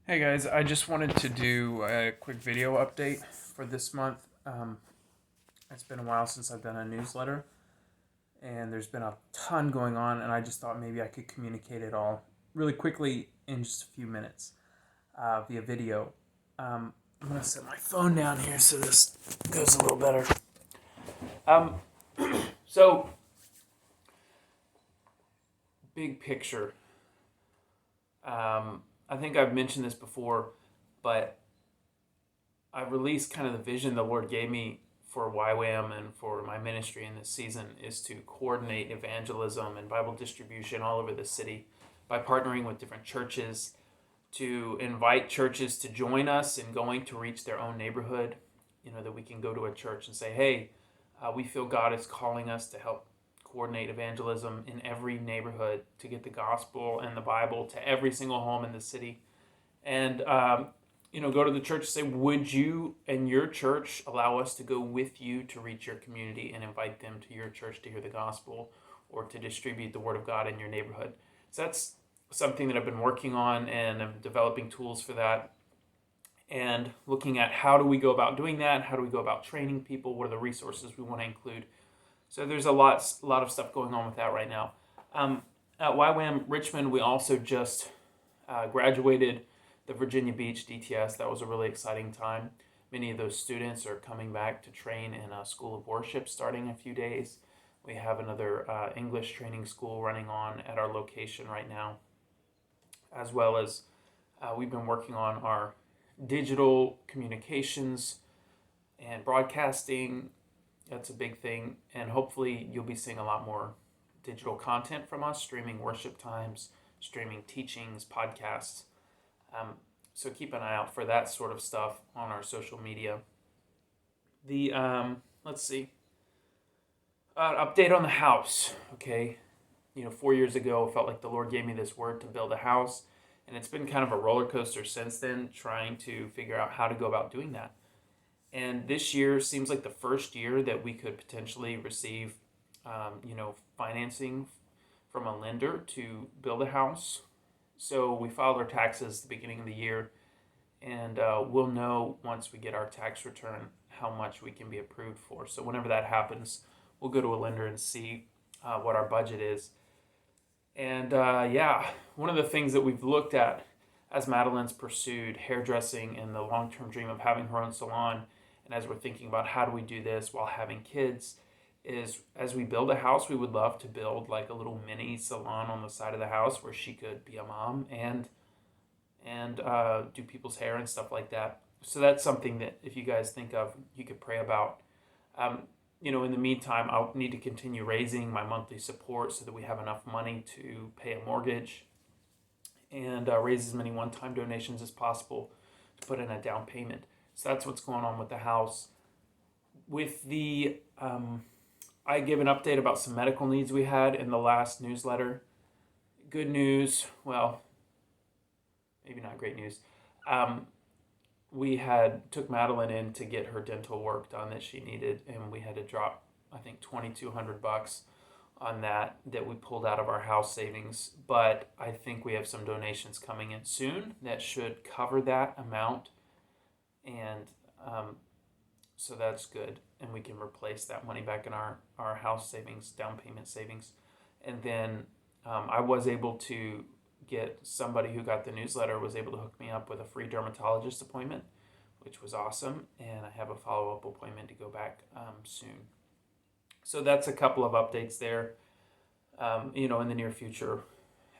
Hey guys, I just wanted to do a quick video update for this month. It's been a while since I've done a newsletter, and there's been a ton going on, and I just thought maybe I could communicate it all really quickly in just a few minutes via video. I'm going to set my phone down here so this goes a little better. Um, so, big picture. I think I've mentioned this before, but I released kind of the vision the Lord gave me for YWAM and for my ministry in this season is to coordinate evangelism and Bible distribution all over the city by partnering with different churches to invite churches to join us in going to reach their own neighborhood. You know, that we can go to a church and say, hey, we feel God is calling us to help coordinate evangelism in every neighborhood to get the gospel and the Bible to every single home in the city. And go to the church and say, would you and your church allow us to go with you to reach your community and invite them to your church to hear the gospel or to distribute the word of God in your neighborhood? So that's something that I've been working on, and I'm developing tools for that and looking at how do we go about doing that? How do we go about training people? What are the resources we want to include? So there's a lot of stuff going on with that right now. At YWAM Richmond, we also just graduated the Virginia Beach DTS. That was a really exciting time. Many of those students are coming back to train in a school of worship starting in a few days. We have another English training school running on at our location right now, as well as we've been working on our digital communications and broadcasting. That's a big thing, and hopefully you'll be seeing a lot more digital content from us, streaming worship times, streaming teachings, podcasts. So keep an eye out for that sort of stuff on our social media. The let's see, update on the house. Okay, 4 years ago, I felt like the Lord gave me this word to build a house, and it's been kind of a roller coaster since then, trying to figure out how to go about doing that. And this year seems like the first year that we could potentially receive, financing from a lender to build a house. So we filed our taxes at the beginning of the year, and we'll know once we get our tax return how much we can be approved for. So whenever that happens, we'll go to a lender and see what our budget is. And one of the things that we've looked at as Madeline's pursued hairdressing and the long-term dream of having her own salon, and as we're thinking about how do we do this while having kids, is as we build a house, we would love to build like a little mini salon on the side of the house where she could be a mom and do people's hair and stuff like that. So that's something that if you guys think of, you could pray about. In the meantime, I'll need to continue raising my monthly support so that we have enough money to pay a mortgage and raise as many one-time donations as possible to put in a down payment. So that's what's going on with the house. With the I gave an update about some medical needs we had in the last newsletter. Good news, well, maybe not great news. We took Madeline in to get her dental work done that she needed, and we had to drop, I think, $2,200 on that we pulled out of our house savings. But I think we have some donations coming in soon that should cover that amount, and so that's good, and we can replace that money back in our house savings, down payment savings. And then I was able to get somebody who got the newsletter was able to hook me up with a free dermatologist appointment, which was awesome, and I have a follow-up appointment to go back soon. So that's a couple of updates there. In the near future,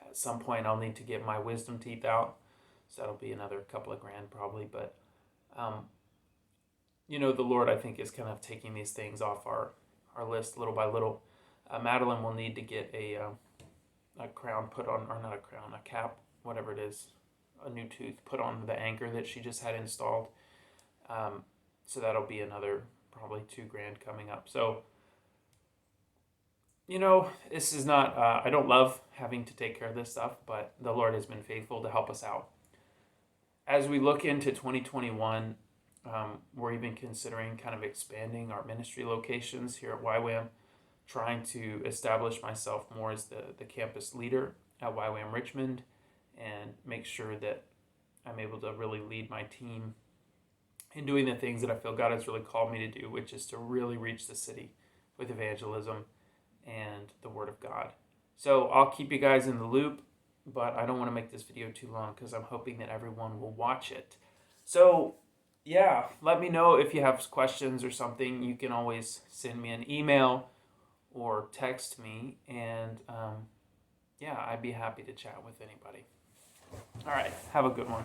at some point I'll need to get my wisdom teeth out, so that'll be another couple of grand probably, but the Lord, I think, is kind of taking these things off our list little by little. Madeline will need to get a crown put on, or not a crown, a cap, whatever it is, a new tooth put on the anchor that she just had installed. So that'll be another probably $2,000 coming up. So, this is not, I don't love having to take care of this stuff, but the Lord has been faithful to help us out. As we look into 2021, we're even considering kind of expanding our ministry locations here at YWAM, trying to establish myself more as the campus leader at YWAM Richmond and make sure that I'm able to really lead my team in doing the things that I feel God has really called me to do, which is to really reach the city with evangelism and the Word of God. So I'll keep you guys in the loop, but I don't want to make this video too long because I'm hoping that everyone will watch it. So yeah, let me know if you have questions or something. You can always send me an email or text me, and yeah, I'd be happy to chat with anybody. All right, have a good one.